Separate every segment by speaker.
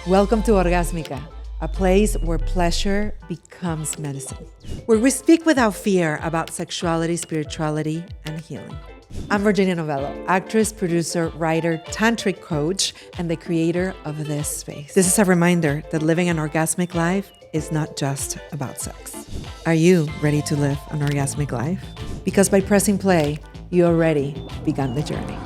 Speaker 1: Welcome to Orgasmica, a place where pleasure becomes medicine, where we speak without fear about sexuality, spirituality, and healing. I'm Virginia Novello, actress, producer, writer, tantric coach, and the creator of this space. This is a reminder that living an orgasmic life is not just about sex. Are you ready to live an orgasmic life? Because by pressing play, you already begun the journey.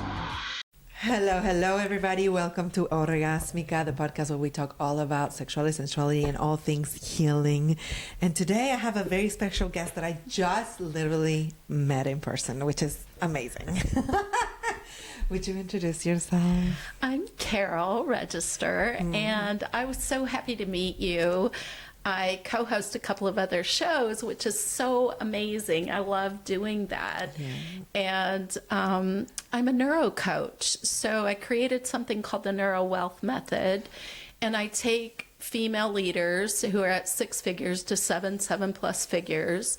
Speaker 1: Hello, everybody. Welcome to Orgasmica, the podcast where we talk all about sexuality, sensuality, and all things healing. And today I have a very special guest that I just literally met in person, which is amazing. Would you introduce yourself?
Speaker 2: I'm Carol Register, and I was so happy to meet you. I co-host a couple of other shows, which is so amazing. I love doing that. Yeah. And I'm a NeuroCoach. So I created something called the NeuroWealth Method. And I take female leaders who are at 6 figures to 7 plus figures.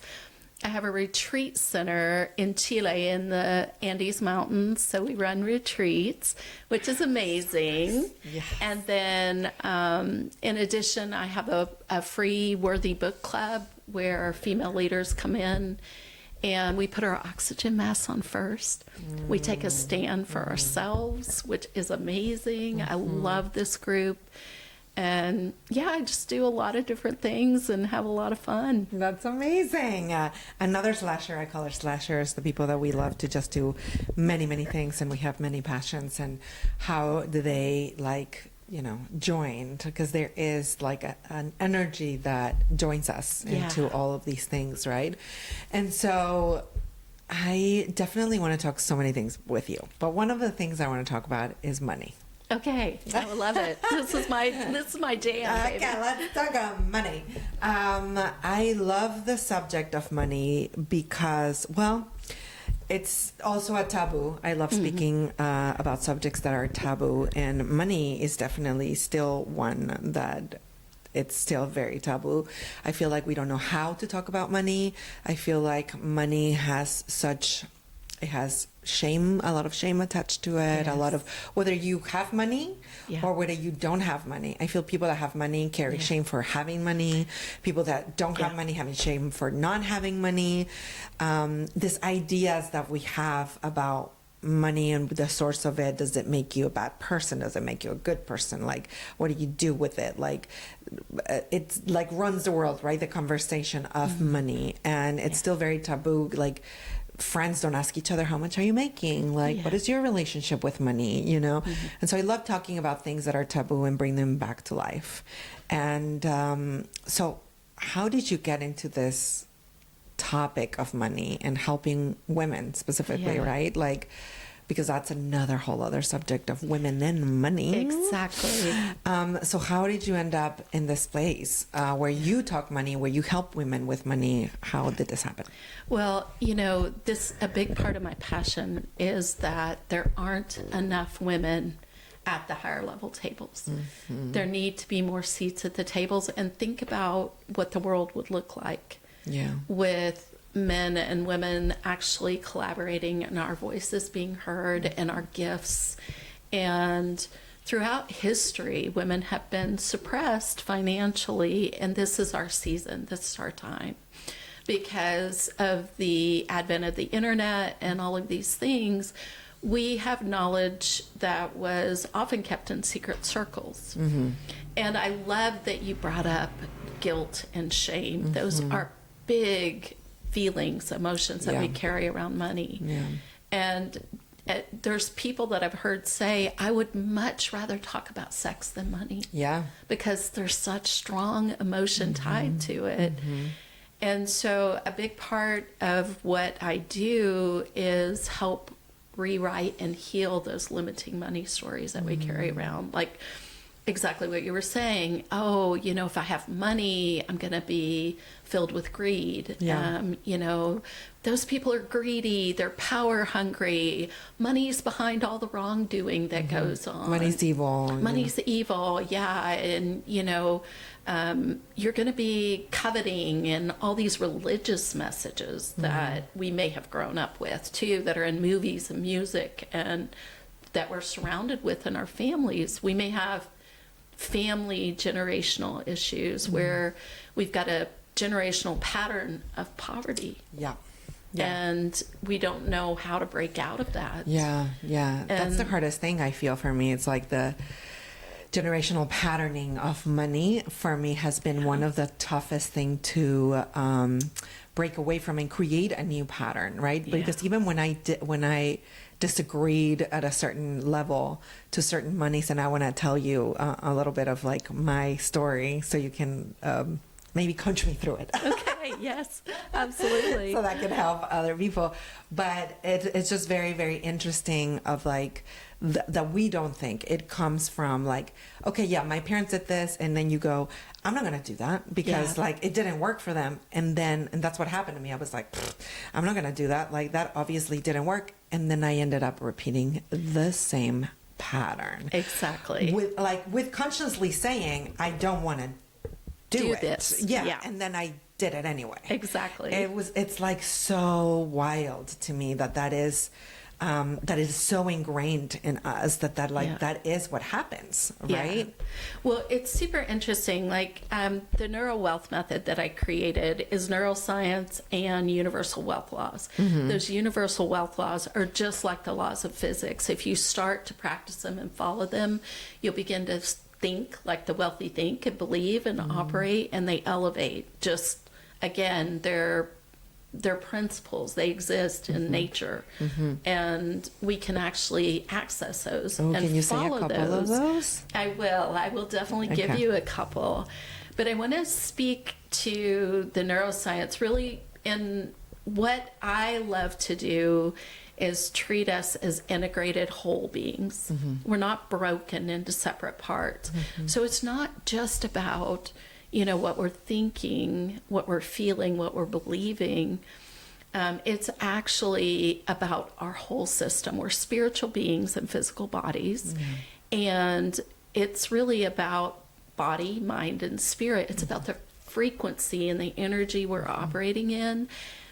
Speaker 2: I have a retreat center in Chile in the Andes Mountains, so we run retreats, which is amazing. Yes. And then in addition, I have a free Worthy Book Club where female leaders come in and we put our oxygen masks on first. We take a stand for ourselves, which is amazing. I love this group. And yeah, I just do a lot of different things and have a lot of fun.
Speaker 1: That's amazing. Another slasher, I call her slashers, the people that we love to just do many, many things and we have many passions. And how do they join? Because there is like an energy that joins us into all of these things, right? And so I definitely want to talk so many things with you. But one of the things I want to talk about is money.
Speaker 2: Okay, I would love it. This is my jam, baby.
Speaker 1: Okay, let's talk about money. I love the subject of money because, well, it's also a taboo. I love speaking about subjects that are taboo, and money is definitely still one that it's still very taboo. I feel like we don't know how to talk about money. I feel like money has it has shame, a lot of shame attached to it, yes. A lot of whether you have money or whether you don't have money. I feel people that have money carry shame for having money. People that don't have money having shame for not having money. These ideas that we have about money and the source of it, does it make you a bad person? Does it make you a good person? Like, what do you do with it? Like, it's like runs the world, right? The conversation of money. And it's still very taboo. Like, friends don't ask each other, how much are you making? Like, what is your relationship with money? You know? And so I love talking about things that are taboo and bring them back to life. And so how did you get into this topic of money and helping women specifically, right? Like, because that's another whole other subject of women and money.
Speaker 2: Exactly.
Speaker 1: So how did you end up in this place where you talk money, where you help women with money? How did this happen?
Speaker 2: Well, a big part of my passion is that there aren't enough women at the higher level tables. There need to be more seats at the tables, and think about what the world would look like with men and women actually collaborating and our voices being heard and our gifts. And throughout history, women have been suppressed financially, and this is our season, this is our time. Because of the advent of the internet and all of these things, we have knowledge that was often kept in secret circles. And I love that you brought up guilt and shame. Those are big feelings, emotions that we carry around money. And there's people that I've heard say, I would much rather talk about sex than money. Because there's such strong emotion tied to it. And so a big part of what I do is help rewrite and heal those limiting money stories that we carry around. Like exactly what you were saying. Oh, if I have money, I'm going to be filled with greed. Those people are greedy. They're power hungry. Money's behind all the wrongdoing that goes on.
Speaker 1: Money's evil.
Speaker 2: Money's evil. Yeah. And, you're going to be coveting and all these religious messages that we may have grown up with too, that are in movies and music and that we're surrounded with in our families. We may have family generational issues where we've got a generational pattern of poverty.
Speaker 1: Yeah.
Speaker 2: And we don't know how to break out of that.
Speaker 1: Yeah. That's the hardest thing I feel for me. It's like the generational patterning of money for me has been one of the toughest thing to break away from and create a new pattern, right? Because even when I disagreed at a certain level to certain monies, and I want to tell you a little bit of like my story so you can maybe coach me through it.
Speaker 2: Okay, yes, absolutely.
Speaker 1: So that can help other people. But it's just very, very interesting of like that we don't think it comes from like, okay, yeah, my parents did this. And then you go, I'm not going to do that because like it didn't work for them. And that's what happened to me. I was like, I'm not going to do that. Like that obviously didn't work. And then I ended up repeating the same pattern.
Speaker 2: Exactly.
Speaker 1: With consciously saying, I don't want to do it.
Speaker 2: This.
Speaker 1: Yeah. And then I did it anyway.
Speaker 2: Exactly.
Speaker 1: It's like so wild to me that is so ingrained in us that is what happens, right?
Speaker 2: Yeah. Well, it's super interesting. Like the NeuroWealth Method that I created is neuroscience and universal wealth laws. Those universal wealth laws are just like the laws of physics. If you start to practice them and follow them, you'll begin to think like the wealthy think and believe and operate, and they elevate. Just again, they're principles. They exist in nature, and we can actually access those and
Speaker 1: can you
Speaker 2: follow
Speaker 1: say a couple
Speaker 2: those.
Speaker 1: of those?
Speaker 2: I will definitely give you a couple, but I want to speak to the neuroscience really. And what I love to do is treat us as integrated whole beings. We're not broken into separate parts. So it's not just about, what we're thinking, what we're feeling, what we're believing. It's actually about our whole system. We're spiritual beings and physical bodies. And it's really about body, mind, and spirit. It's about the frequency and the energy we're operating in.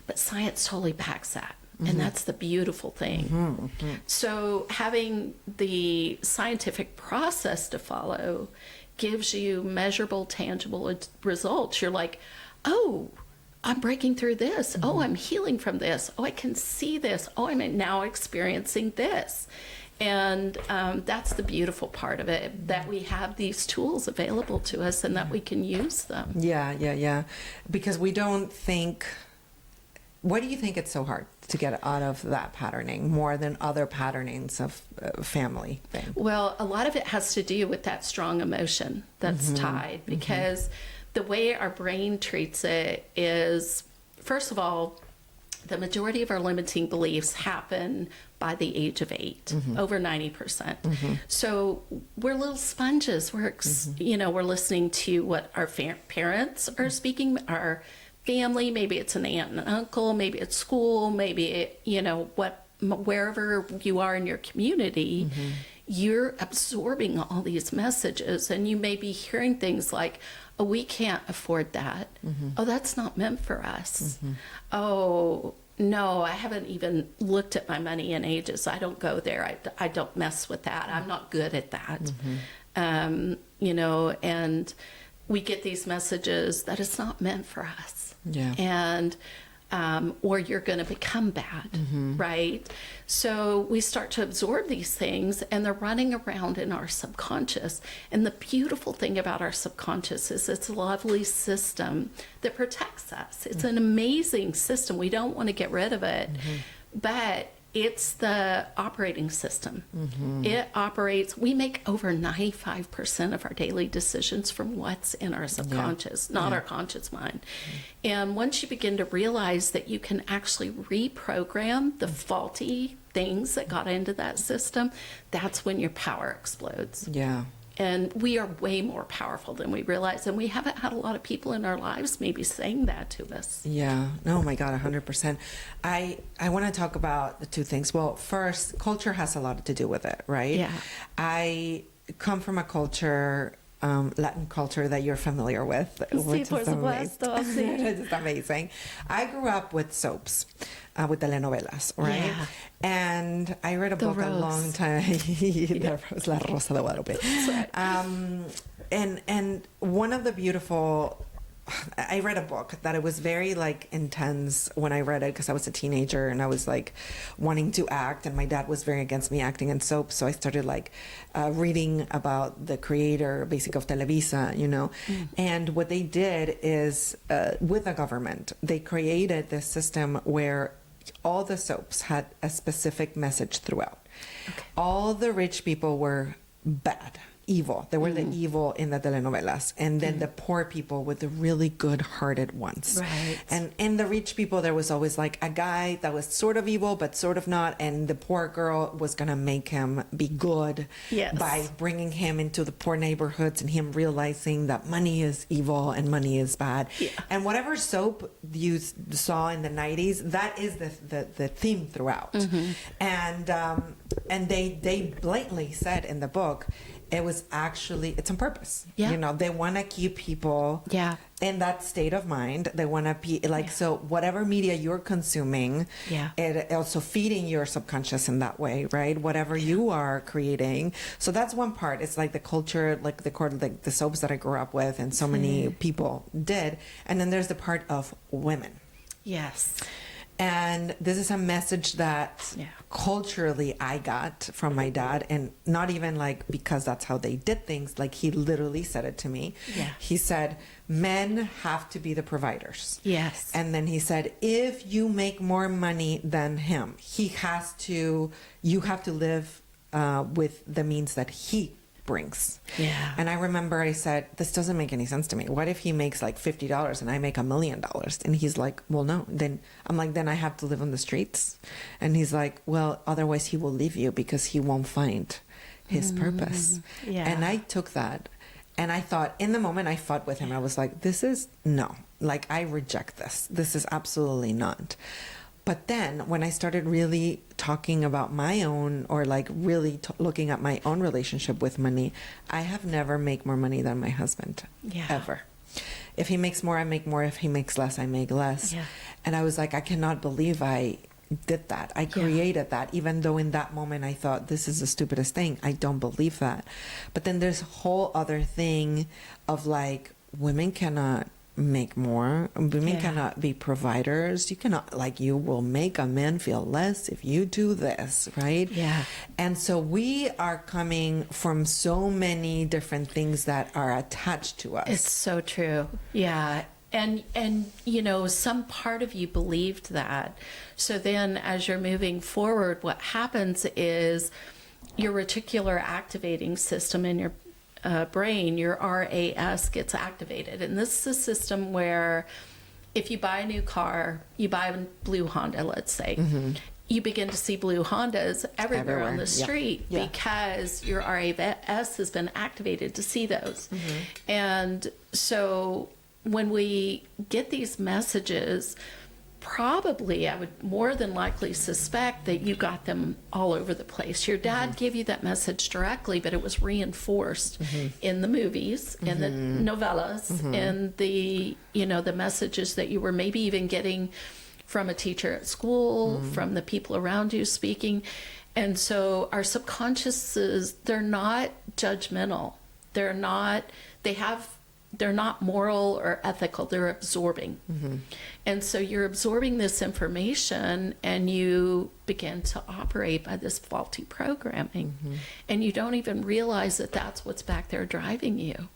Speaker 2: But science totally backs that. And that's the beautiful thing. So having the scientific process to follow gives you measurable, tangible results. You're like, oh, I'm breaking through this. Oh, I'm healing from this. Oh, I can see this. Oh, I'm now experiencing this. And that's the beautiful part of it, that we have these tools available to us and that we can use them.
Speaker 1: Yeah. Because we don't think... Why do you think it's so hard to get out of that patterning more than other patternings of family thing?
Speaker 2: Well, a lot of it has to do with that strong emotion that's tied, because the way our brain treats it is, first of all, the majority of our limiting beliefs happen by the age of 8, over 90%. So we're little sponges. We're, we're listening to what our parents are speaking, our family, maybe it's an aunt and an uncle, maybe it's school, maybe wherever you are in your community, you're absorbing all these messages, and you may be hearing things like, oh, we can't afford that. Oh, that's not meant for us. Oh, no, I haven't even looked at my money in ages. I don't go there. I don't mess with that. I'm not good at that. And we get these messages that it's not meant for us. And or you're going to become bad, right? So we start to absorb these things, and they're running around in our subconscious. And the beautiful thing about our subconscious is it's a lovely system that protects us. It's an amazing system. We don't want to get rid of it, but it's the operating system. It operates, we make over 95% of our daily decisions from what's in our subconscious, not our conscious mind. And once you begin to realize that you can actually reprogram the faulty things that got into that system, that's when your power explodes. And we are way more powerful than we realize. And we haven't had a lot of people in our lives maybe saying that to us.
Speaker 1: Oh my God, 100%. I want to talk about the two things. Well, first, culture has a lot to do with it, right? I come from a culture Latin culture that you're familiar with, which
Speaker 2: por
Speaker 1: is amazing.
Speaker 2: supuesto, sí.
Speaker 1: It's just amazing. I grew up with soaps, with telenovelas, right?
Speaker 2: Yeah.
Speaker 1: And I read a book a
Speaker 2: Rose.
Speaker 1: long time. The Rose, La Rosa de Guadalupe.
Speaker 2: That's right.
Speaker 1: And one of the beautiful, I read a book that it was very like intense when I read it because I was a teenager and I was like wanting to act, and my dad was very against me acting in soap. So I started like reading about the creator, basic of Televisa, you know. And what they did is with the government, they created this system where all the soaps had a specific message throughout.
Speaker 2: Okay.
Speaker 1: All the rich people were bad, evil. They were the evil in the telenovelas. And then the poor people were the really good-hearted ones.
Speaker 2: Right.
Speaker 1: And in the rich people, there was always like a guy that was sort of evil, but sort of not. And the poor girl was going to make him be good by bringing him into the poor neighborhoods and him realizing that money is evil and money is bad.
Speaker 2: Yeah.
Speaker 1: And whatever soap you saw in the 90s, that is the theme throughout. And they blatantly said in the book, it was actually, it's on purpose.
Speaker 2: Yeah.
Speaker 1: You know, they want to keep people in that state of mind. They want to be like, so whatever media you're consuming, it also feeding your subconscious in that way, right? Whatever you are creating. So that's one part. It's like the culture, like the soaps that I grew up with and so many people did. And then there's the part of women.
Speaker 2: Yes.
Speaker 1: And this is a message that culturally I got from my dad, and not even like because that's how they did things. Like he literally said it to me.
Speaker 2: Yeah.
Speaker 1: He said, men have to be the providers.
Speaker 2: Yes.
Speaker 1: And then he said, if you make more money than him, you have to live with the means that he brings.
Speaker 2: Yeah.
Speaker 1: And I remember I said, this doesn't make any sense to me. What if he makes like $50 and I make $1 million? And he's like, well, no. Then I'm like, then I have to live on the streets. And he's like, well, otherwise he will leave you because he won't find his purpose.
Speaker 2: Yeah.
Speaker 1: And I took that and I thought, in the moment I fought with him. I was like, this is no, like I reject this. This is absolutely not. But then when I started really talking about my own, or like really looking at my own relationship with money, I have never made more money than my husband, ever. If he makes more, I make more. If he makes less, I make less. Yeah. And I was like, I cannot believe I did that. I created that, even though in that moment I thought this is the stupidest thing. I don't believe that. But then there's a whole other thing of like, women cannot make more. Women cannot be providers. You cannot, like, you will make a man feel less if you do this, right?
Speaker 2: Yeah.
Speaker 1: And so we are coming from so many different things that are attached to us.
Speaker 2: It's so true. Yeah. And you know, some part of you believed that. So then as you're moving forward, what happens is your reticular activating system in your brain, your RAS, gets activated. And this is a system where if you buy a new car, you buy a blue Honda, let's say, you begin to see blue Hondas everywhere on the street because your RAS has been activated to see those. And so when we get these messages, probably I would more than likely suspect that you got them all over the place. Your dad gave you that message directly, but it was reinforced in the movies, in the novellas, in the, you know, the messages that you were maybe even getting from a teacher at school, from the people around you speaking. And so our subconsciouses, they're not judgmental. They're not moral or ethical. They're absorbing. And so you're absorbing this information and you begin to operate by this faulty programming. And you don't even realize that that's what's back there driving you.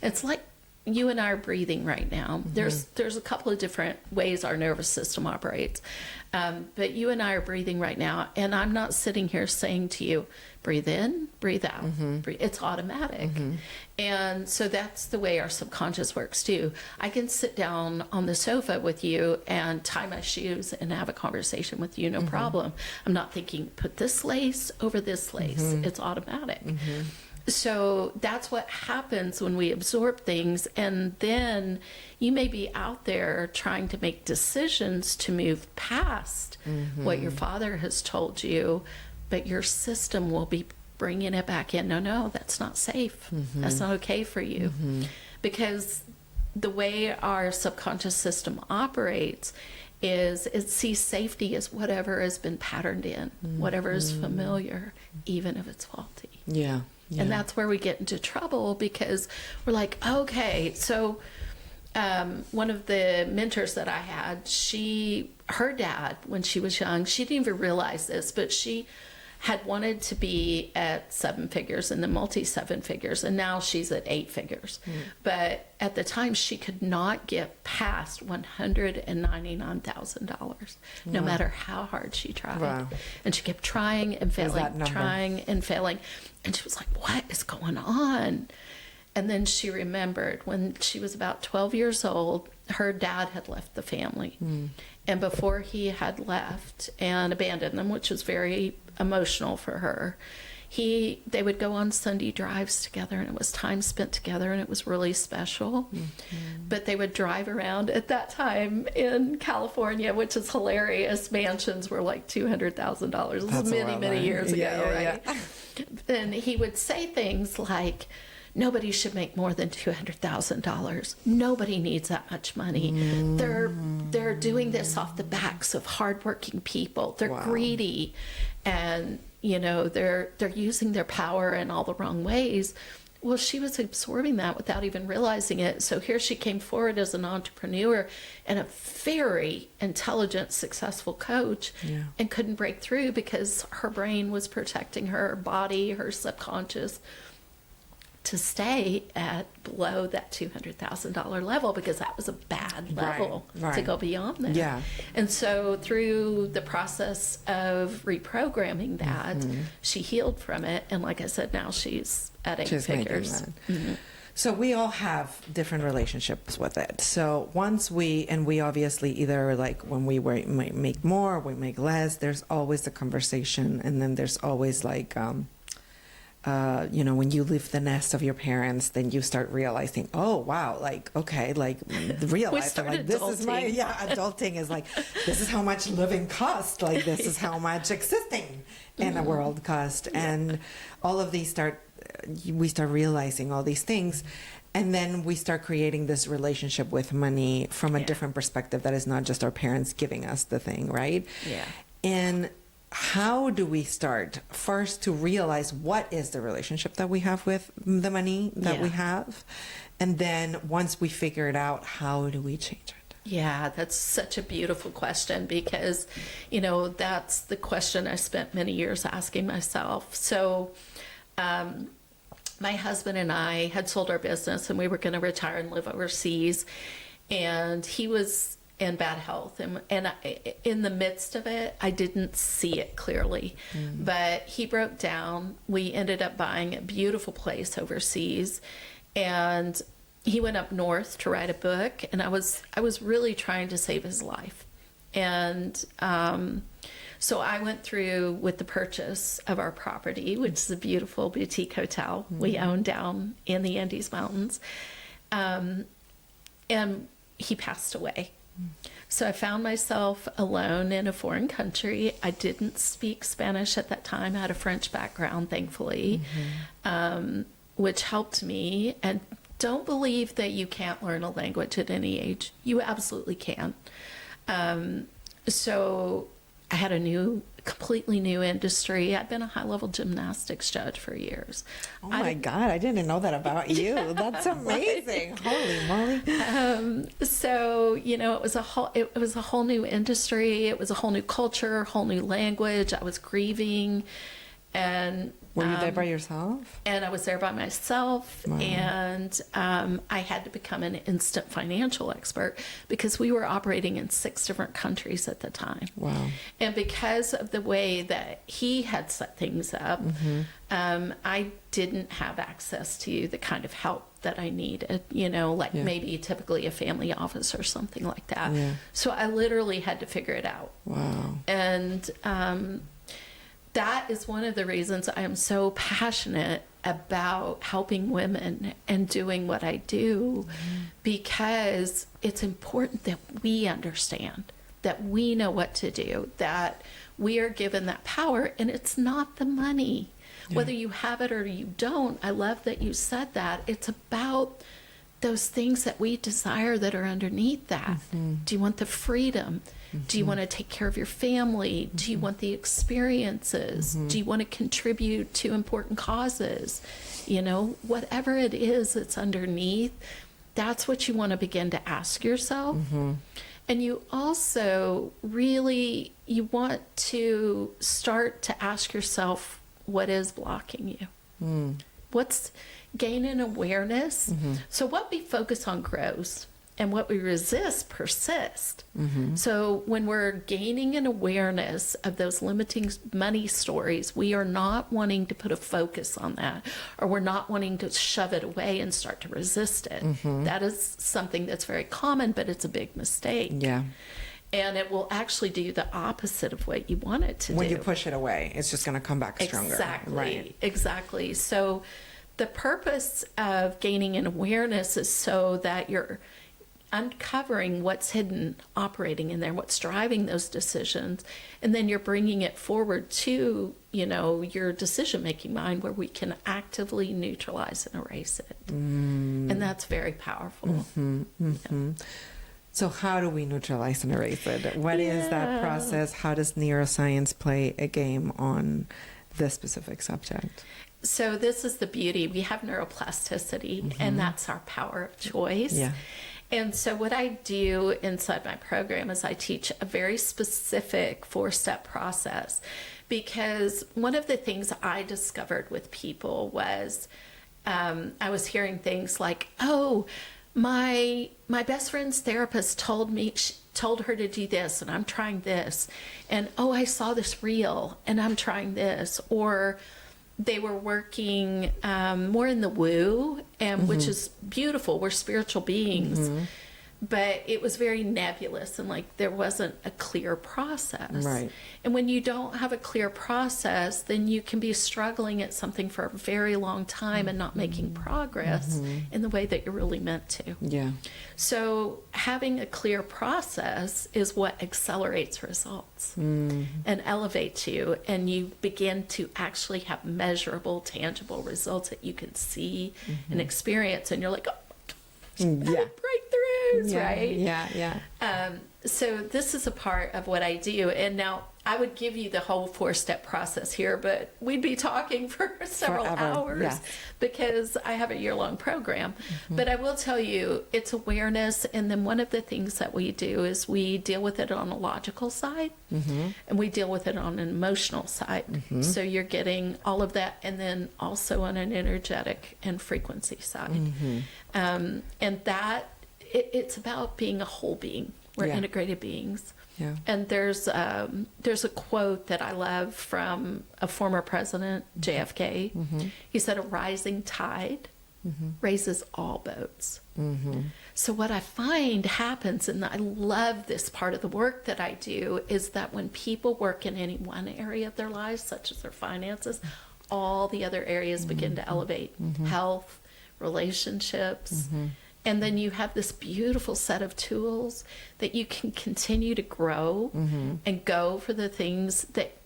Speaker 2: It's like you and I are breathing right now. There's a couple of different ways our nervous system operates. But you and I are breathing right now. And I'm not sitting here saying to you, breathe in, breathe out. It's automatic. And so that's the way our subconscious works too. I can sit down on the sofa with you and tie my shoes and have a conversation with you, no problem. I'm not thinking, put this lace over this lace. It's automatic. So that's what happens when we absorb things. And then you may be out there trying to make decisions to move past what your father has told you, but your system will be bringing it back in. No, that's not safe. That's not okay for you. Because the way our subconscious system operates is it sees safety as whatever has been patterned in, whatever is familiar, even if it's faulty.
Speaker 1: Yeah.
Speaker 2: And that's where we get into trouble, because we're like, okay, so one of the mentors that I had, her dad, when she was young, she didn't even realize this, but she had wanted to be at 7 figures and then multi-7 figures, and now she's at 8 figures. But at the time, she could not get past $199,000, no matter how hard she tried.
Speaker 1: Wow.
Speaker 2: And she kept trying and failing, trying and failing. And she was like, what is going on? And then she remembered when she was about 12 years old, her dad had left the family. And before he had left and abandoned them, which was very emotional for her, they would go on Sunday drives together, and it was time spent together, and it was really special. But they would drive around at that time in California, which is hilarious. Mansions were like $200,000. This is many years ago, right? Yeah. And he would say things like, nobody should make more than $200,000. Nobody needs that much money. They're doing this off the backs of hardworking people. They're greedy, and they're using their power in all the wrong ways. Well, she was absorbing that without even realizing it. So here she came forward as an entrepreneur and a very intelligent, successful coach, and couldn't break through because her brain was protecting her body, her subconscious, to stay at below that $200,000 level, because that was a bad level to go beyond that. Yeah. And so through the process of reprogramming that, she healed from it. And like I said, now she's at 8 figures.
Speaker 1: So we all have different relationships with it. So once we obviously either like when we make more, we make less, there's always the conversation. And then there's always like, when you leave the nest of your parents, then you start realizing, oh, wow, like, okay, like realize that like, this is adulting is like, this is how much living costs. Like, this is how much existing in the world cost. And all of these we start realizing all these things. And then we start creating this relationship with money from a different perspective that is not just our parents giving us the thing, right?
Speaker 2: Yeah.
Speaker 1: And how do we start first to realize what is the relationship that we have with the money that we have? And then once we figure it out, how do we change it?
Speaker 2: Yeah, that's such a beautiful question, because, that's the question I spent many years asking myself. So, my husband and I had sold our business, and we were going to retire and live overseas. And he was in bad health, and in the midst of it, I didn't see it clearly, but he broke down. We ended up buying a beautiful place overseas, and he went up north to write a book, and I was really trying to save his life. And so I went through with the purchase of our property, which is a beautiful boutique hotel we own down in the Andes Mountains, and he passed away. So I found myself alone in a foreign country. I didn't speak Spanish at that time. I had a French background, thankfully, which helped me. And don't believe that you can't learn a language at any age. You absolutely can. So I had a completely new industry. I'd been a high-level gymnastics judge for years.
Speaker 1: Oh my God, I didn't know that about you. That's amazing. Holy moly.
Speaker 2: So, it was a whole new industry. It was a whole new culture, whole new language. I was grieving. And
Speaker 1: were you there by yourself?
Speaker 2: And I was there by myself. Wow. And I had to become an instant financial expert, because we were operating in 6 different countries at the time. Wow. And because of the way that he had set things up, I didn't have access to the kind of help that I needed, maybe typically a family office or something like that. Yeah. So I literally had to figure it out. Wow. And that is one of the reasons I am so passionate about helping women and doing what I do, because it's important that we understand, that we know what to do, that we are given that power, and it's not the money. Whether you have it or you don't, I love that you said that. It's about those things that we desire that are underneath that. Do you want the freedom? Do you want to take care of your family? Do you want the experiences? Do you want to contribute to important causes? You know, whatever it is that's underneath, that's what you want to begin to ask yourself. And you also really, you want to start to ask yourself, what is blocking you? What's gaining awareness? So what we focus on grows, and what we resist persists. So when we're gaining an awareness of those limiting money stories, we are not wanting to put a focus on that, or we're not wanting to shove it away and start to resist it. That is something that's very common, but it's a big mistake.
Speaker 1: Yeah.
Speaker 2: And it will actually do the opposite of what you want it to do.
Speaker 1: When you push it away, it's just going to come back stronger.
Speaker 2: Exactly.
Speaker 1: Right.
Speaker 2: Exactly. So the purpose of gaining an awareness is so that you're uncovering what's hidden operating in there, what's driving those decisions, and then you're bringing it forward to, you know, your decision-making mind, where we can actively neutralize and erase it. And that's very powerful.
Speaker 1: So how do we neutralize and erase it? What is that process? How does neuroscience play a game on this specific subject?
Speaker 2: So this is the beauty. We have neuroplasticity, and that's our power of choice.
Speaker 1: Yeah.
Speaker 2: And so what I do inside my program is I teach a very specific 4-step process, because one of the things I discovered with people was I was hearing things like, oh, my best friend's therapist told her to do this, and I'm trying this, and oh, I saw this reel and I'm trying this, or they were working more in the woo, and which is beautiful. We're spiritual beings, but it was very nebulous, and like there wasn't a clear process.
Speaker 1: Right.
Speaker 2: And when you don't have a clear process, then you can be struggling at something for a very long time and not making progress in the way that you're really meant to.
Speaker 1: Yeah.
Speaker 2: So having a clear process is what accelerates results and elevates you, and you begin to actually have measurable, tangible results that you can see and experience, and you're like, oh my gosh, breakthroughs, right?
Speaker 1: Yeah.
Speaker 2: So this is a part of what I do, and now I would give you the whole 4-step process here, but we'd be talking for several hours because I have a year-long program. But I will tell you, it's awareness, and then one of the things that we do is we deal with it on a logical side, and we deal with it on an emotional side. So you're getting all of that, and then also on an energetic and frequency side. And that, it's about being a whole being. We're integrated beings.
Speaker 1: Yeah.
Speaker 2: And there's a quote that I love from a former president, JFK. He said, a rising tide raises all boats. So what I find happens, and I love this part of the work that I do, is that when people work in any one area of their lives, such as their finances, all the other areas begin to elevate. Health, relationships. And then you have this beautiful set of tools that you can continue to grow and go for the things that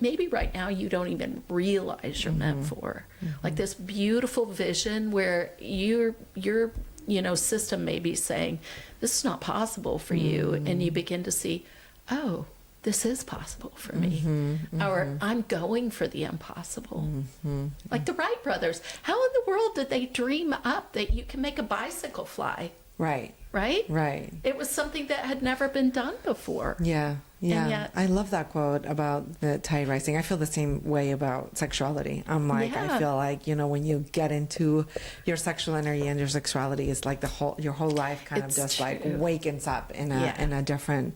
Speaker 2: maybe right now you don't even realize you're meant for. Like this beautiful vision where your system may be saying, this is not possible for you. And you begin to see, oh, this is possible for me. Or I'm going for the impossible. Like the Wright brothers. How in the world did they dream up that you can make a bicycle fly?
Speaker 1: Right.
Speaker 2: It was something that had never been done before.
Speaker 1: Yeah.
Speaker 2: And yet,
Speaker 1: I love that quote about the tide rising. I feel the same way about sexuality. I'm like, I feel like, when you get into your sexual energy and your sexuality, is like your whole life kind of just like wakens up in a different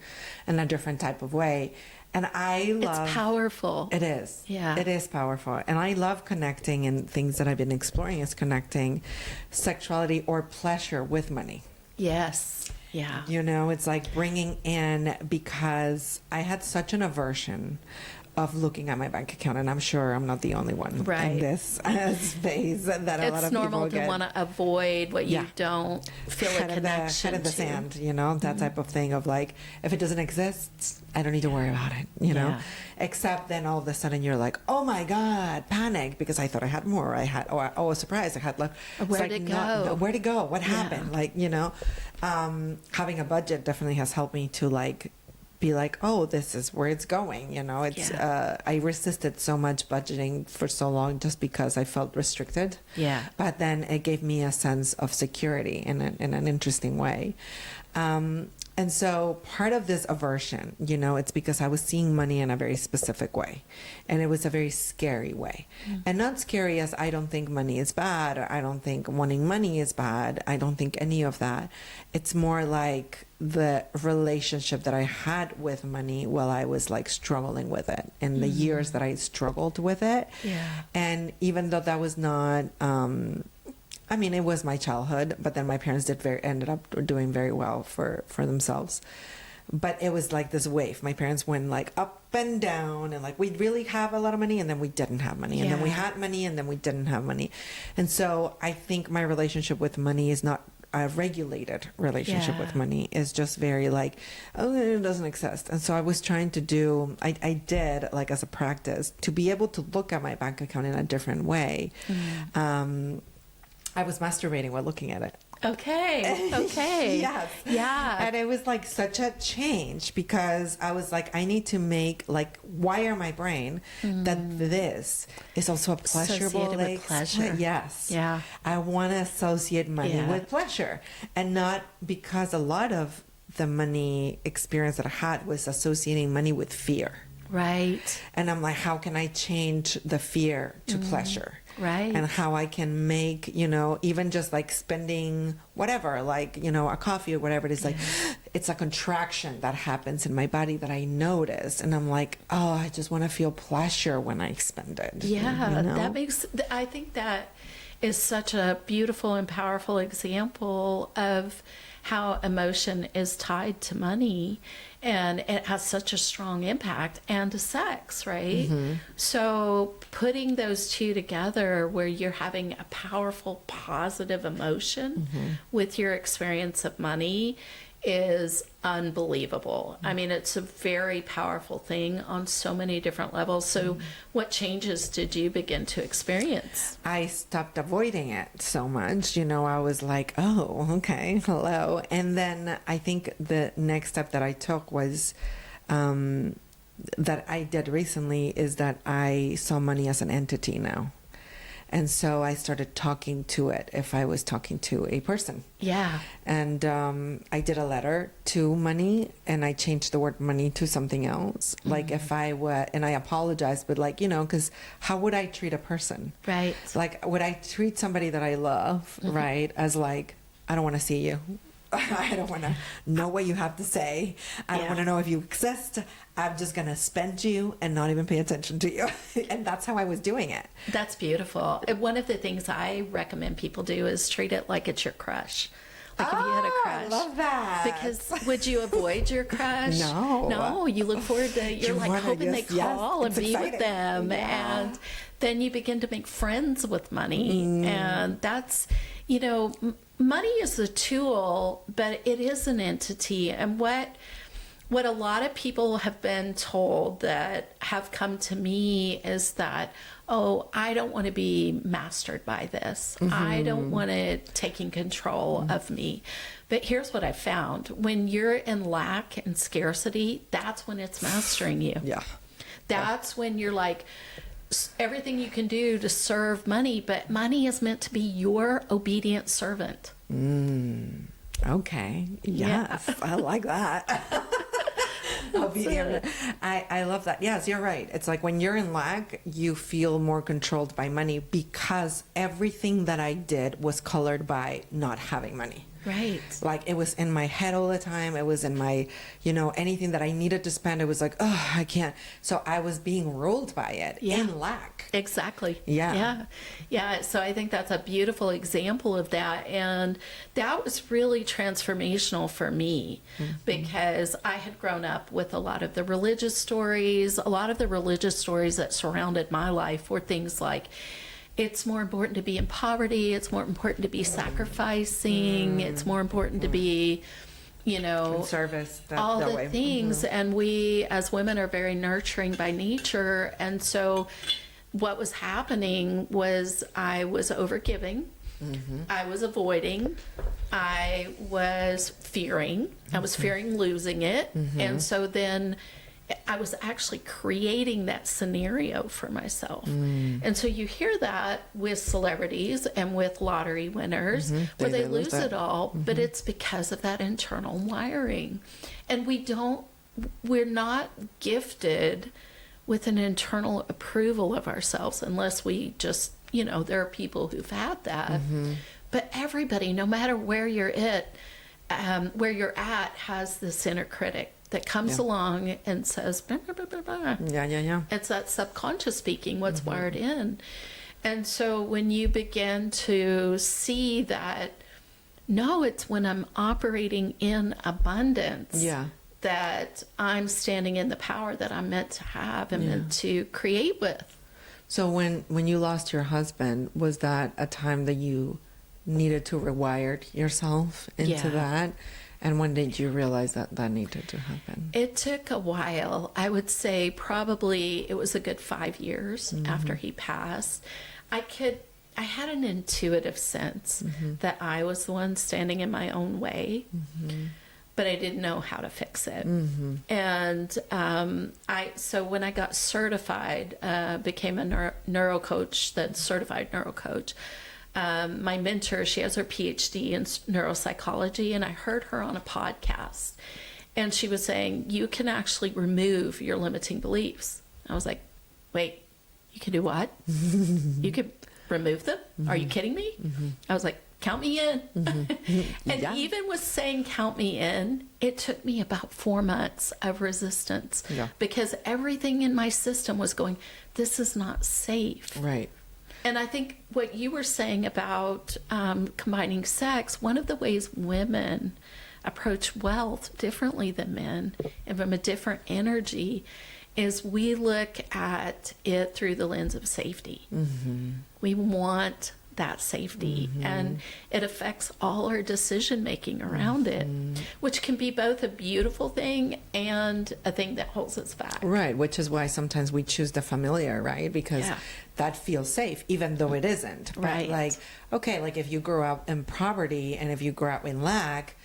Speaker 1: type of way. And I love...
Speaker 2: It's powerful.
Speaker 1: It is.
Speaker 2: Yeah.
Speaker 1: It is powerful. And I love connecting, and things that I've been exploring is connecting sexuality or pleasure with money.
Speaker 2: Yes. Yeah.
Speaker 1: It's like bringing in, because I had such an aversion of looking at my bank account, and I'm sure I'm not the only one
Speaker 2: Right.
Speaker 1: in this space that a lot of
Speaker 2: It's
Speaker 1: people
Speaker 2: normal
Speaker 1: get.
Speaker 2: to want to avoid what you don't feel a connection
Speaker 1: head in the
Speaker 2: to.
Speaker 1: sand, you know, that type of thing of like, if it doesn't exist, I don't need to worry about it, you know.
Speaker 2: Yeah.
Speaker 1: Except then all of a sudden you're like, oh my God, panic, because I thought I had more. I was surprised I had left.
Speaker 2: Where'd it go?
Speaker 1: Where'd it go? What happened? Like, you know, having a budget definitely has helped me to like be like, oh, this is where it's going. You know, it's I resisted so much budgeting for so long just because I felt restricted.
Speaker 2: Yeah.
Speaker 1: But then it gave me a sense of security in an interesting way. And so part of this aversion, you know, it's because I was seeing money in a very specific way. And it was a very scary way. And not scary as I don't think money is bad, or I don't think wanting money is bad. I don't think any of that. It's more like the relationship that I had with money while I was like struggling with it, and the years that I struggled with it.
Speaker 2: Yeah.
Speaker 1: And even though that was not, I mean, it was my childhood, but then my parents ended up doing very well for themselves. But it was like this wave. My parents went like up and down, and like we'd really have a lot of money, and then we didn't have money, and then we had money, and then we didn't have money. And so I think my relationship with money is not a regulated relationship with money. Is just very like, oh, it doesn't exist. And so I was trying to do, I did like as a practice to be able to look at my bank account in a different way. I was masturbating while looking at it.
Speaker 2: Okay.
Speaker 1: Yes.
Speaker 2: Yeah.
Speaker 1: And it was like such a change, because I was like, I need to wire my brain that this is also a pleasurable
Speaker 2: Associated with pleasure.
Speaker 1: Yes.
Speaker 2: Yeah.
Speaker 1: I want to associate money with pleasure, and not because a lot of the money experience that I had was associating money with fear.
Speaker 2: Right.
Speaker 1: And I'm like, how can I change the fear to pleasure?
Speaker 2: Right.
Speaker 1: And how I can make, you know, even just like spending whatever, like, you know, a coffee or whatever it is, like, it's a contraction that happens in my body that I notice. And I'm like, oh, I just want to feel pleasure when I spend it.
Speaker 2: Yeah.
Speaker 1: You know?
Speaker 2: I think that is such a beautiful and powerful example of how emotion is tied to money, and it has such a strong impact, and to sex, right? So putting those two together, where you're having a powerful positive emotion with your experience of money, is unbelievable. I mean, it's a very powerful thing on so many different levels. So what changes did you begin to experience?
Speaker 1: I stopped avoiding it so much. You know, I was like, oh, okay, hello. And then I think the next step that I took was, that I did recently, is that I saw money as an entity now. And so I started talking to it if I was talking to a person.
Speaker 2: Yeah.
Speaker 1: And I did a letter to money, and I changed the word money to something else. Like if I were, and I apologized, but like, you know, because how would I treat a person?
Speaker 2: Right.
Speaker 1: Like, would I treat somebody that I love, right, as like, I don't want to see you. I don't want to know what you have to say. I don't want to know if you exist. I'm just going to spend you and not even pay attention to you. And that's how I was doing it.
Speaker 2: That's beautiful. And one of the things I recommend people do is treat it like it's your crush. Like if you had a crush.
Speaker 1: I love that.
Speaker 2: Because would you avoid your crush?
Speaker 1: No.
Speaker 2: No, you look forward to, you're like
Speaker 1: wanna
Speaker 2: hoping they call and
Speaker 1: it's
Speaker 2: be
Speaker 1: exciting.
Speaker 2: with them.
Speaker 1: Yeah.
Speaker 2: And then you begin to make friends with money. And that's, you know, money is a tool, but it is an entity. And what a lot of people have been told that have come to me is that, oh, I don't want to be mastered by this. I don't want it taking control of me. But here's what I found. When you're in lack and scarcity, that's when it's mastering you.
Speaker 1: Yeah.
Speaker 2: That's when you're like, everything you can do to serve money, but money is meant to be your obedient servant.
Speaker 1: Okay. Yes. I like that. Obedient. I love that. Yes, you're right. It's like when you're in lack, you feel more controlled by money, because everything that I did was colored by not having money.
Speaker 2: Right.
Speaker 1: Like it was in my head all the time. It was in my, anything that I needed to spend, it was like, oh, I can't. So I was being ruled by it in lack.
Speaker 2: Exactly.
Speaker 1: Yeah.
Speaker 2: Yeah. So I think that's a beautiful example of that. And that was really transformational for me because I had grown up with a lot of the religious stories. A lot of the religious stories that surrounded my life were things like, it's more important to be in poverty. It's more important to be sacrificing. It's more important to be,
Speaker 1: In service.
Speaker 2: all
Speaker 1: that
Speaker 2: the
Speaker 1: way.
Speaker 2: things. And we as women are very nurturing by nature. And so what was happening was I was overgiving. I was avoiding. I was fearing. I was fearing losing it. And so then I was actually creating that scenario for myself. And so you hear that with celebrities and with lottery winners where they lose it all, but it's because of that internal wiring. And we're not gifted with an internal approval of ourselves unless we just, there are people who've had that. But everybody, no matter where you're at, has this inner critic that comes along and says, blah, blah, blah, blah, blah.
Speaker 1: Yeah.
Speaker 2: It's that subconscious speaking, what's wired in. And so when you begin to see that, no, it's when I'm operating in abundance that I'm standing in the power that I'm meant to have and meant to create with.
Speaker 1: So when you lost your husband, was that a time that you needed to rewire yourself into that? And when did you realize that needed to happen?
Speaker 2: It took a while. I would say probably it was a good 5 years after he passed. I had an intuitive sense that I was the one standing in my own way, but I didn't know how to fix it. And so when I got certified, became a NeuroCoach, that's certified NeuroCoach. My mentor, she has her PhD in neuropsychology, and I heard her on a podcast, and she was saying, you can actually remove your limiting beliefs. I was like, wait, you can do what? You can remove them? Are you kidding me? I was like, count me in. And even with saying count me in, it took me about 4 months of resistance because everything in my system was going, this is not safe.
Speaker 1: Right.
Speaker 2: And I think what you were saying about combining sex, one of the ways women approach wealth differently than men and from a different energy is we look at it through the lens of safety. We want that safety, and it affects all our decision making around it, which can be both a beautiful thing and a thing that holds us back.
Speaker 1: Right, which is why sometimes we choose the familiar, right? Because that feels safe, even though it isn't. But like if you grow up in poverty and if you grow up in lack,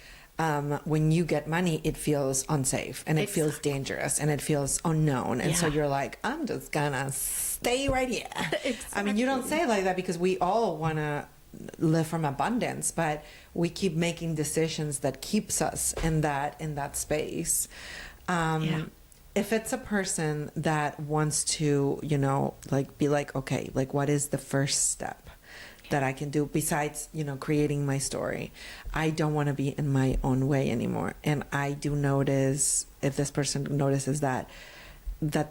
Speaker 1: when you get money, it feels unsafe and it feels dangerous and it feels unknown. And so you're like, I'm just gonna stay right here. I mean, you don't say it like that because we all want to live from abundance, but we keep making decisions that keeps us in that space. If it's a person that wants to, be like, okay, like what is the first step that I can do besides, creating my story? I don't want to be in my own way anymore. And I do notice, if this person notices that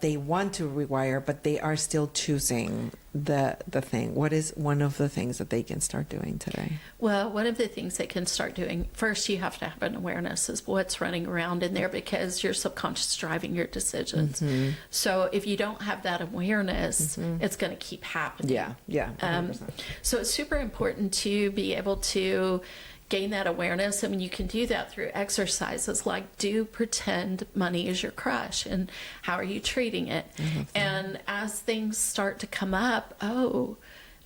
Speaker 1: they want to rewire, but they are still choosing the thing. What is one of the things that they can start doing today?
Speaker 2: Well, one of the things they can start doing, first you have to have an awareness of what's running around in there because your subconscious is driving your decisions. So if you don't have that awareness, it's going to keep happening.
Speaker 1: Yeah. 100%.
Speaker 2: So it's super important to be able to gain that awareness. I mean, you can do that through exercises like do pretend money is your crush and how are you treating it? And as things start to come up, oh,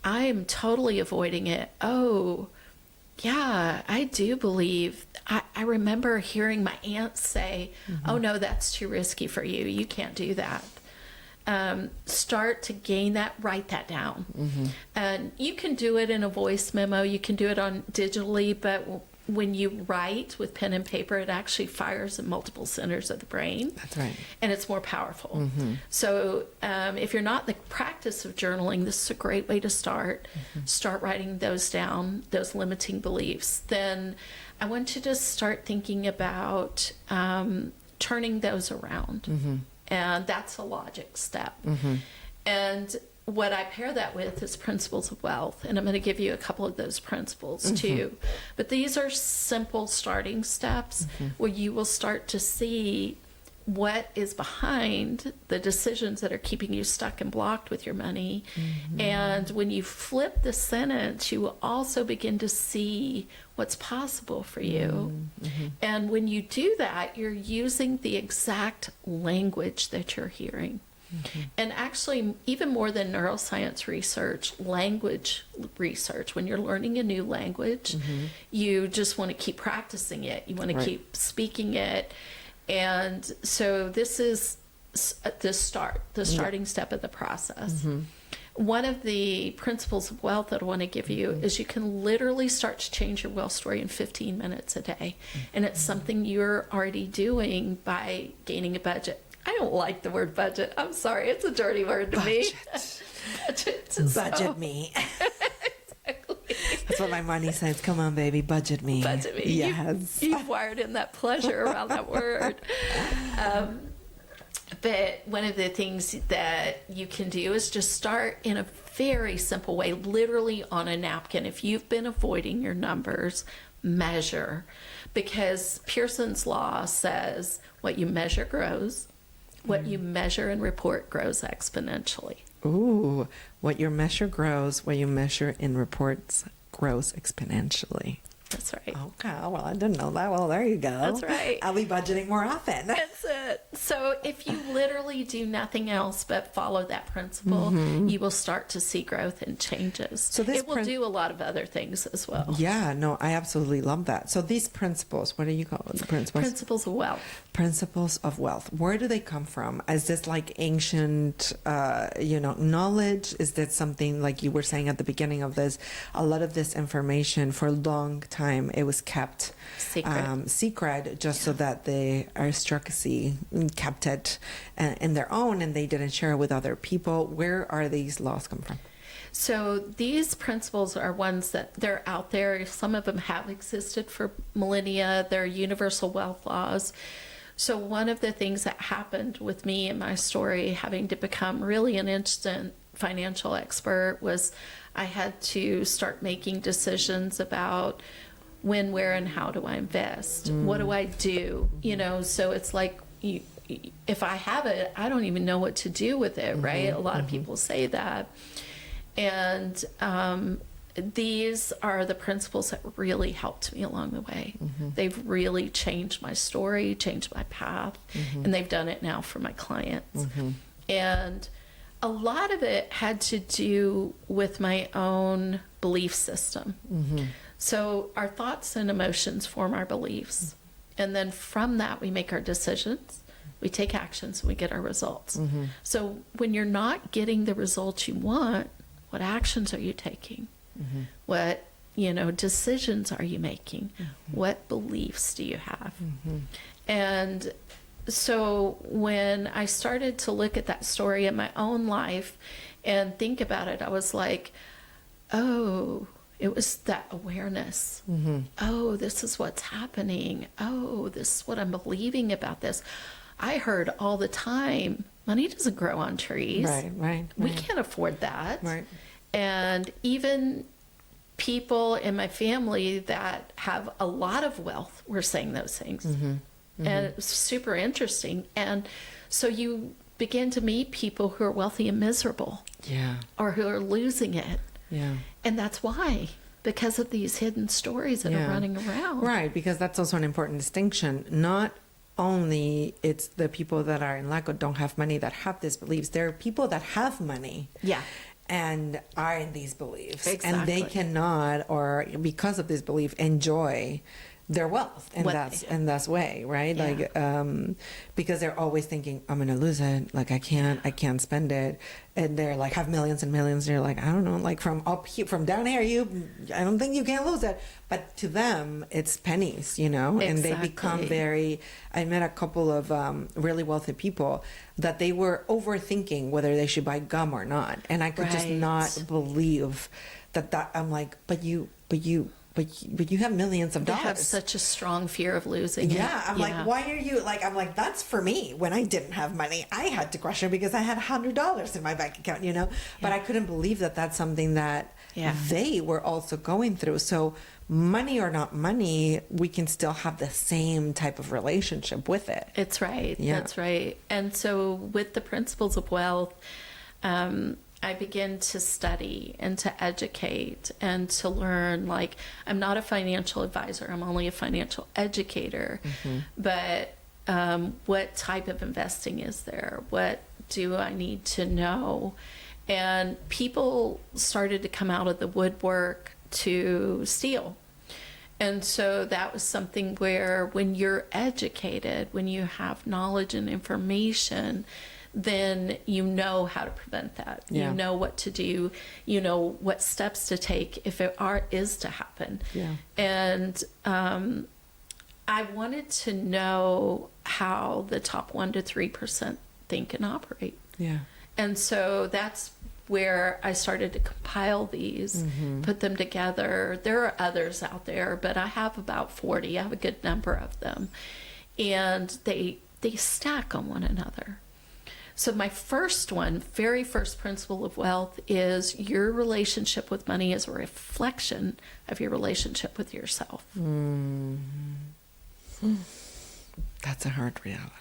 Speaker 2: I am totally avoiding it. Oh, yeah, I do believe. I remember hearing my aunt say, oh, no, that's too risky for you. You can't do that. Start to gain that, write that down. And you can do it in a voice memo, you can do it on digitally, but when you write with pen and paper, it actually fires in multiple centers of the brain.
Speaker 1: That's right.
Speaker 2: And it's more powerful. So if you're not in the practice of journaling, this is a great way to start. Start writing those down, those limiting beliefs. Then I want you to start thinking about turning those around. And that's a logic step. And what I pair that with is principles of wealth. And I'm going to give you a couple of those principles too. But these are simple starting steps where you will start to see what is behind the decisions that are keeping you stuck and blocked with your money. And when you flip the sentence, you will also begin to see what's possible for you. And when you do that, you're using the exact language that you're hearing. And actually, even more than neuroscience research, language research, when you're learning a new language, you just want to keep practicing it. You want to keep speaking it. And so this is the starting step of the process. One of the principles of wealth that I want to give you is you can literally start to change your wealth story in 15 minutes a day. And it's something you're already doing by gaining a budget. I don't like the word budget. I'm sorry. It's a dirty word to me.
Speaker 1: Budget me. Exactly. That's what my money says. Come on, baby. Budget me.
Speaker 2: Budget me.
Speaker 1: Yes.
Speaker 2: You've wired in that pleasure around that word. But one of the things that you can do is just start in a very simple way, literally on a napkin. If you've been avoiding your numbers, measure. Because Pearson's law says what you measure grows. What you measure and report grows exponentially.
Speaker 1: Ooh, what you measure grows, what you measure in reports grows exponentially.
Speaker 2: That's right.
Speaker 1: Okay, well, I didn't know that. Well, there you go.
Speaker 2: That's right.
Speaker 1: I'll be budgeting more often.
Speaker 2: That's it. So if you literally do nothing else but follow that principle, you will start to see growth and changes. So it will do a lot of other things as well.
Speaker 1: Yeah, no, I absolutely love that. So these principles, what do you call them?
Speaker 2: Principles of wealth.
Speaker 1: Principles of wealth. Where do they come from? Is this like ancient, knowledge? Is that something like you were saying at the beginning of this? A lot of this information for a long time, it was kept secret just so that the aristocracy kept it in their own and they didn't share it with other people. Where are these laws come from?
Speaker 2: So these principles are ones that they're out there. Some of them have existed for millennia. They're universal wealth laws. So one of the things that happened with me in my story, having to become really an instant financial expert, was I had to start making decisions about when, where, and how do I invest? What do I do? So it's like, if I have it, I don't even know what to do with it, right? A lot of people say that. And these are the principles that really helped me along the way. They've really changed my story, changed my path, and they've done it now for my clients. And a lot of it had to do with my own belief system. So our thoughts and emotions form our beliefs. And then from that, we make our decisions, we take actions, and we get our results. So when you're not getting the results you want, what actions are you taking? What, decisions are you making? What beliefs do you have? And so when I started to look at that story in my own life and think about it, I was like, oh, it was that awareness. Oh, this is what's happening. Oh, this is what I'm believing about this. I heard all the time, money doesn't grow on trees.
Speaker 1: Right.
Speaker 2: We can't afford that.
Speaker 1: Right.
Speaker 2: And even people in my family that have a lot of wealth were saying those things. And it was super interesting. And so you begin to meet people who are wealthy and miserable.
Speaker 1: Yeah.
Speaker 2: Or who are losing it.
Speaker 1: Yeah.
Speaker 2: And that's why. Because of these hidden stories that are running around.
Speaker 1: Right, because that's also an important distinction. Not only it's the people that are in lack or don't have money that have these beliefs. There are people that have money.
Speaker 2: Yeah.
Speaker 1: And are in these beliefs.
Speaker 2: Exactly.
Speaker 1: And they cannot, or because of this belief, enjoy their wealth in that way, right?
Speaker 2: Yeah.
Speaker 1: Like, because they're always thinking, I'm going to lose it. Like, I can't spend it. And they're like, have millions and millions. And you're like, I don't know, like from up here, from down here, I don't think you can lose it. But to them, it's pennies, you know, and they become I met a couple of really wealthy people that they were overthinking whether they should buy gum or not. And I could just not believe that I'm like, but you have millions of dollars.
Speaker 2: They have such a strong fear of losing it.
Speaker 1: I'm like, why are you like, I'm like, that's for me. When I didn't have money, I had to question because I had $100 in my bank account, you know, but I couldn't believe that that's something that they were also going through. So money or not money, we can still have the same type of relationship with it.
Speaker 2: It's right. Yeah. That's right. And so with the principles of wealth, I begin to study and to educate and to learn. Like, I'm not a financial advisor. I'm only a financial educator. But what type of investing is there? What do I need to know? And people started to come out of the woodwork to steal. And so that was something where when you're educated, when you have knowledge and information, then you know how to prevent that. You know what to do. You know what steps to take if it is to happen. And I wanted to know how the top 1% to 3% think and operate. And so that's where I started to compile these, put them together. There are others out there, but I have about 40. I have a good number of them. And they stack on one another. So my very first principle of wealth is your relationship with money is a reflection of your relationship with yourself.
Speaker 1: That's a hard reality.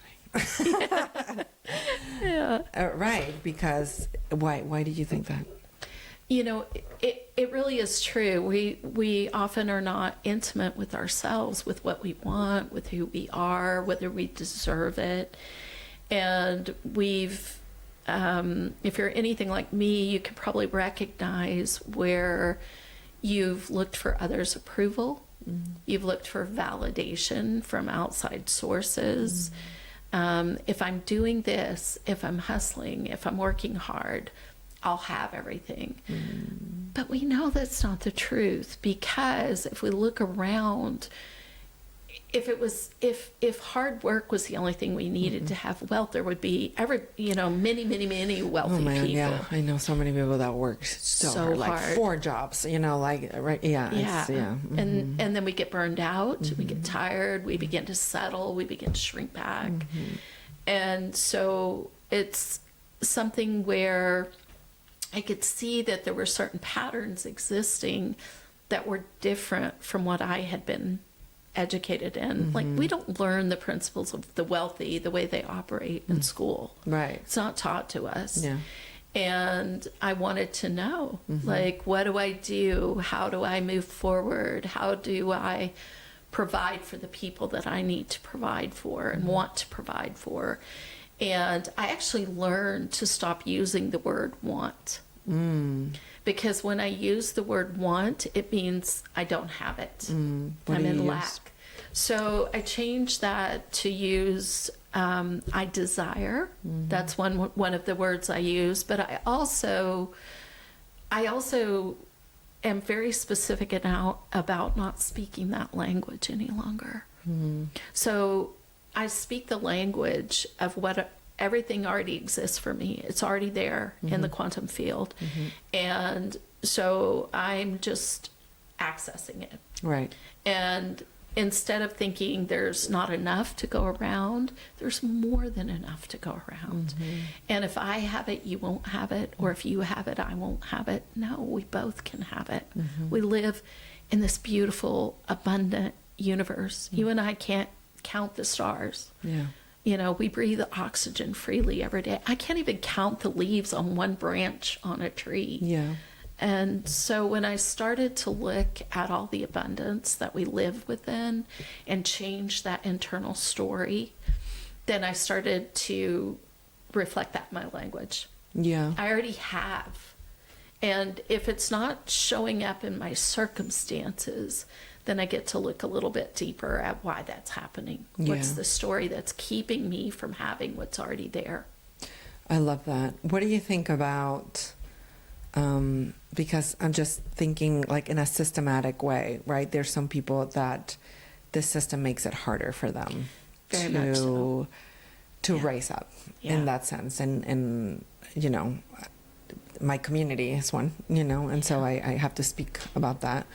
Speaker 1: Right, because why did you think that?
Speaker 2: You know, it really is true. We often are not intimate with ourselves, with what we want, with who we are, whether we deserve it. And we've, if you're anything like me, you can probably recognize where you've looked for others' approval. You've looked for validation from outside sources. If I'm doing this, if I'm hustling, if I'm working hard, I'll have everything. But we know that's not the truth, because if we look around, if hard work was the only thing we needed to have wealth, there would be many wealthy people.
Speaker 1: Yeah, I know so many people that work so hard, like 4 jobs, you know, like, right. And then we get burned out, we get tired, we begin to settle, we begin to shrink back. And so it's something where I could see that there were certain patterns existing that were different from what I had been educated in. Like, we don't learn the principles of the wealthy the way they operate in school. Right.
Speaker 2: It's not taught to us. And I wanted to know, like, what do I do? How do I move forward? How do I provide for the people that I need to provide for and want to provide for? And I actually learned to stop using the word want. Because when I use the word want, it means I don't have it. I'm in lack. So I changed that to use I desire. That's one of the words I use. But I also am very specific about not speaking that language any longer. So I speak the language of what everything already exists for me. It's already there in the quantum field. And so I'm just accessing it.
Speaker 1: Right.
Speaker 2: And instead of thinking there's not enough to go around, there's more than enough to go around. And if I have it, you won't have it. Or if you have it, I won't have it. No, we both can have it. We live in this beautiful, abundant universe. You and I can't count the stars. You know, we breathe oxygen freely every day. I can't even count the leaves on one branch on a tree. And so when I started to look at all the abundance that we live within and change that internal story, then I started to reflect that in my language. I already have. And if it's not showing up in my circumstances, then I get to look a little bit deeper at why that's happening. What's the story that's keeping me from having what's already there?
Speaker 1: I love that. What do you think about, because I'm just thinking like in a systematic way, right? There's some people that this system makes it harder for them
Speaker 2: Very much so.
Speaker 1: to rise up in that sense. And, you know, my community is one, you know, and so I have to speak about that.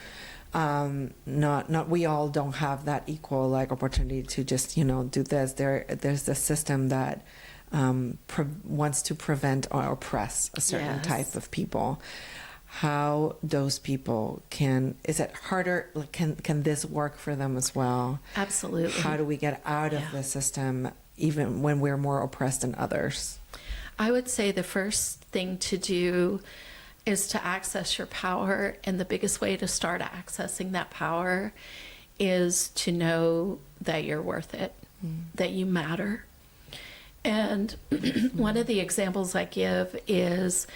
Speaker 1: Not we all don't have that equal like opportunity to just, you know, do this. There's a system that wants to prevent or oppress a certain type of people. How those people is it harder? Like, can this work for them as well?
Speaker 2: Absolutely.
Speaker 1: How do we get out of the system even when we're more oppressed than others?
Speaker 2: I would say the first thing to do is to access your power, and the biggest way to start accessing that power is to know that you're worth it, that you matter. And one of the examples I give is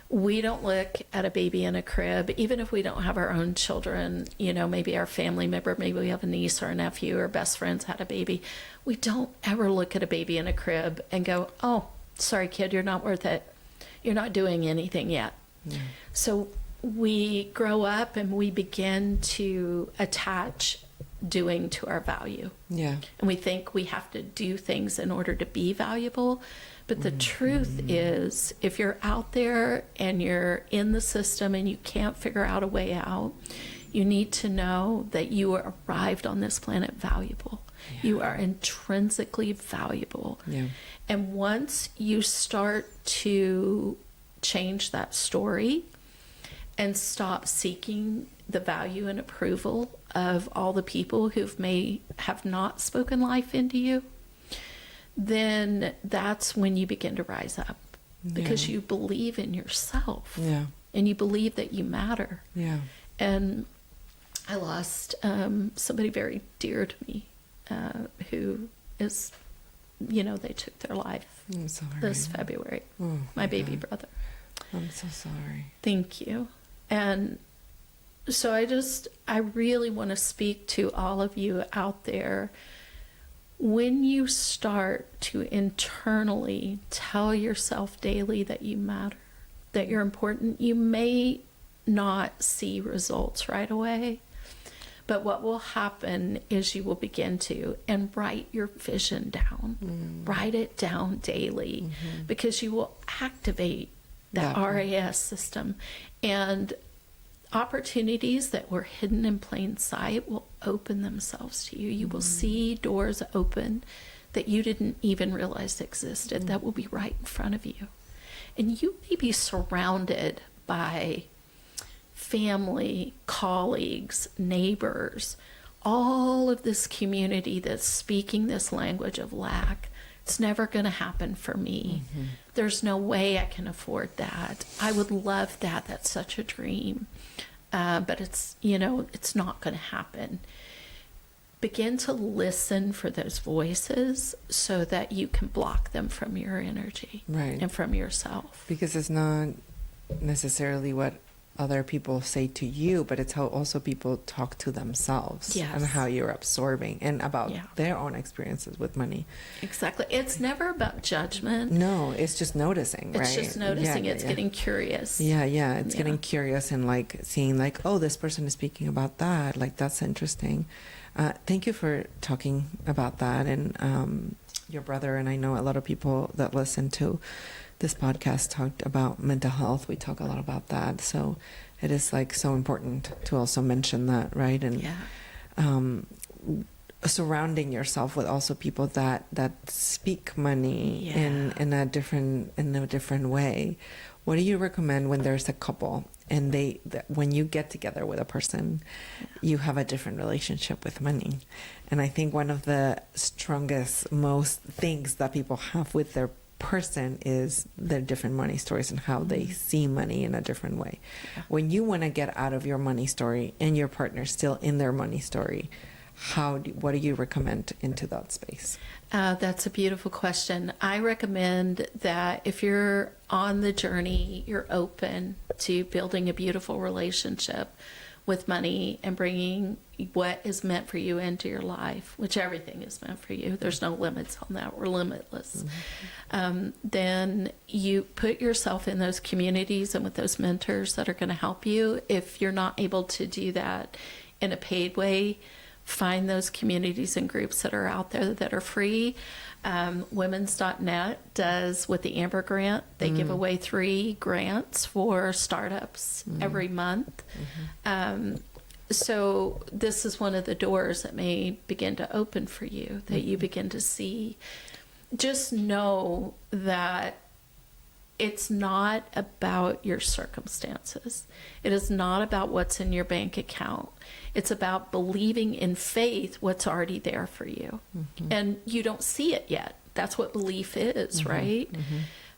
Speaker 2: we don't look at a baby in a crib, even if we don't have our own children, you know, maybe our family member, maybe we have a niece or a nephew or best friends had a baby. We don't ever look at a baby in a crib and go, oh, sorry, kid, you're not worth it. You're not doing anything yet. So we grow up and we begin to attach doing to our value. And we think we have to do things in order to be valuable. But the truth is, if you're out there and you're in the system and you can't figure out a way out, you need to know that you arrived on this planet valuable. You are intrinsically valuable. And once you start to change that story and stop seeking the value and approval of all the people who may have not spoken life into you, then that's when you begin to rise up, because you believe in yourself and you believe that you matter. And I lost somebody very dear to me who is, you know, they took their life this February. My baby brother.
Speaker 1: I'm so sorry.
Speaker 2: Thank you. And so I really want to speak to all of you out there. When you start to internally tell yourself daily that you matter, that you're important, you may not see results right away, but what will happen is you will begin to write your vision down. Write it down daily, because you will activate that RAS system, and opportunities that were hidden in plain sight will open themselves to you. You will see doors open that you didn't even realize existed, that will be right in front of you. And you may be surrounded by family, colleagues, neighbors, all of this community that's speaking this language of lack. It's never going to happen for me. There's no way I can afford that. I would love that. That's such a dream. But it's, you know, it's not going to happen. Begin to listen for those voices so that you can block them from your energy and from yourself.
Speaker 1: Because it's not necessarily what other people say to you, but it's how also people talk to themselves and how you're absorbing and about their own experiences with money.
Speaker 2: Exactly. It's never about judgment.
Speaker 1: No, it's just noticing, right?
Speaker 2: It's just noticing. It's getting curious.
Speaker 1: It's getting curious and like seeing like, oh, this person is speaking about that. Like, that's interesting. Thank you for talking about that and your brother. And I know a lot of people that listen to this podcast talked about mental health. We talk a lot about that. So it is like so important to also mention that, right? And surrounding yourself with also people that speak money in a different way. What do you recommend when there's a couple and when you get together with a person, you have a different relationship with money? And I think one of the strongest, most things that people have with their person is their different money stories and how they see money in a different way. When you want to get out of your money story and your partner's still in their money story, what do you recommend into that space?
Speaker 2: That's a beautiful question. I recommend that if you're on the journey, you're open to building a beautiful relationship with money and bringing what is meant for you into your life, which everything is meant for you. There's no limits on that. We're limitless. Then you put yourself in those communities and with those mentors that are going to help you. If you're not able to do that in a paid way, find those communities and groups that are out there that are free. Women's.net does with the Amber Grant. They give away 3 grants for startups every month. So this is one of the doors that may begin to open for you, that you begin to see. Just know that it's not about your circumstances. It is not about what's in your bank account. It's about believing in faith what's already there for you. And you don't see it yet. That's what belief is, right?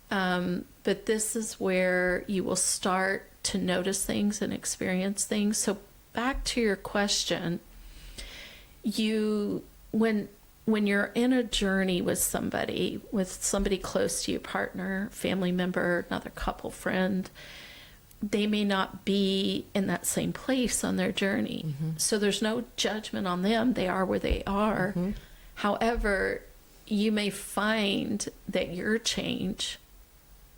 Speaker 2: But this is where you will start to notice things and experience things. So back to your question, when you're in a journey with somebody close to you, partner, family member, another couple, friend, they may not be in that same place on their journey. So there's no judgment on them. They are where they are. However, you may find that your change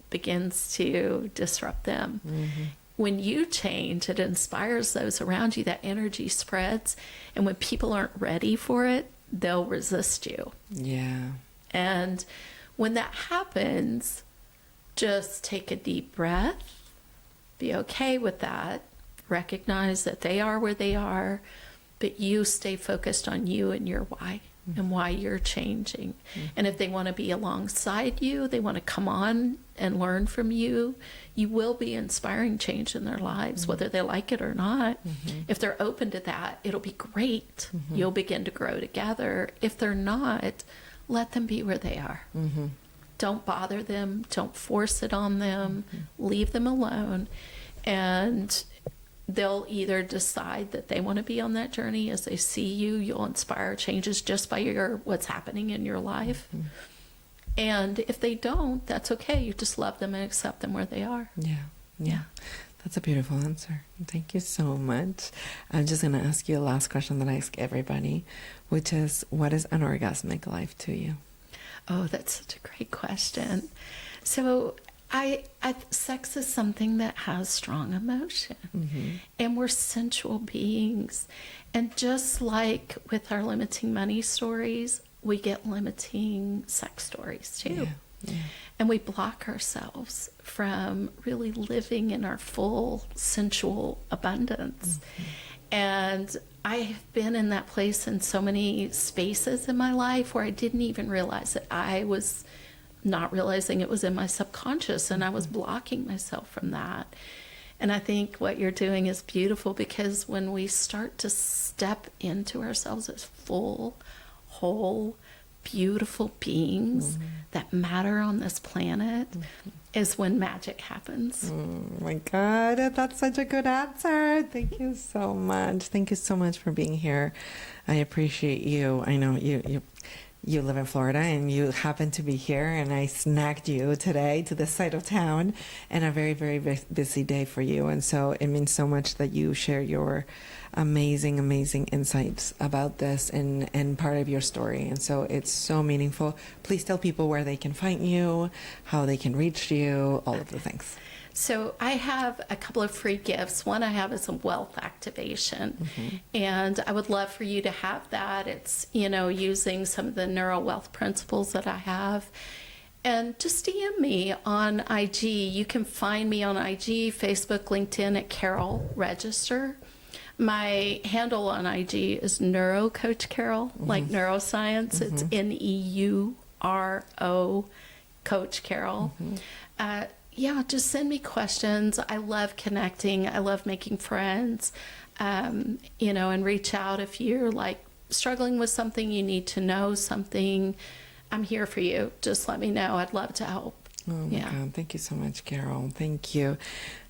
Speaker 2: begins to disrupt them. When you change, it inspires those around you. That energy spreads. And when people aren't ready for it, they'll resist you.
Speaker 1: Yeah.
Speaker 2: And when that happens, just take a deep breath, be okay with that, recognize that they are where they are, but you stay focused on you and your why and why you're changing. And if they want to be alongside you, they want to come on and learn from you, you will be inspiring change in their lives, whether they like it or not. If they're open to that, it'll be great. You'll begin to grow together. If they're not, let them be where they are. Don't bother them. Don't force it on them. Leave them alone. And they'll either decide that they want to be on that journey as they see you. You'll inspire changes just by what's happening in your life. And if they don't, that's okay. You just love them and accept them where they are.
Speaker 1: Yeah. That's a beautiful answer. Thank you so much. I'm just going to ask you a last question that I ask everybody, which is, what is an orgasmic life to you?
Speaker 2: Oh, that's such a great question. So sex is something that has strong emotion, and we're sensual beings. And just like with our limiting money stories, we get limiting sex stories too. And we block ourselves from really living in our full sensual abundance. And I have been in that place in so many spaces in my life where I didn't even realize that I was not realizing it was in my subconscious, and I was blocking myself from that. And I think what you're doing is beautiful, because when we start to step into ourselves as full, whole, beautiful beings that matter on this planet is when magic happens.
Speaker 1: Oh my God, that's such a good answer. Thank you so much. Thank you so much for being here. I appreciate you. I know you live in Florida and you happen to be here, and I snagged you today to this side of town and a very, very busy day for you. And so it means so much that you share your amazing insights about this and part of your story. And so it's so meaningful. Please tell people where they can find you, how they can reach you, all of the things.
Speaker 2: So I have a couple of free gifts. One I have is a wealth activation, and I would love for you to have that. It's, using some of the NeuroWealth principles that I have. And just DM me on IG. You can find me on IG, Facebook, LinkedIn at Carol Register. My handle on IG is NeuroCoach Carol, like neuroscience. It's NEURO Coach Carol. Just send me questions. I love connecting. I love making friends, and reach out if you're struggling with something, you need to know something. I'm here for you. Just let me know. I'd love to help.
Speaker 1: Oh my God. Thank you so much, Carol. Thank you.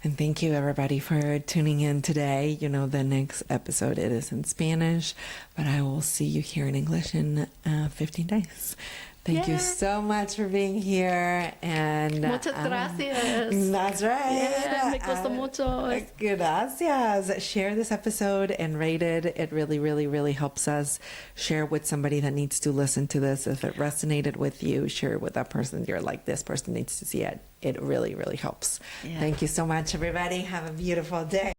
Speaker 1: And thank you everybody for tuning in today. The next episode, it is in Spanish, but I will see you here in English in 15 days. Thank you
Speaker 2: Yeah.
Speaker 1: so much for being here. And
Speaker 2: Muchas gracias.
Speaker 1: That's right.
Speaker 2: Yeah, me gusta mucho.
Speaker 1: Gracias. Share this episode and rate it. It really, really, really helps us. Share with somebody that needs to listen to this. If it resonated with you, share it with that person. You're like, this person needs to see it. It really, really helps.
Speaker 2: Yeah.
Speaker 1: Thank you so much, everybody. Have a beautiful day.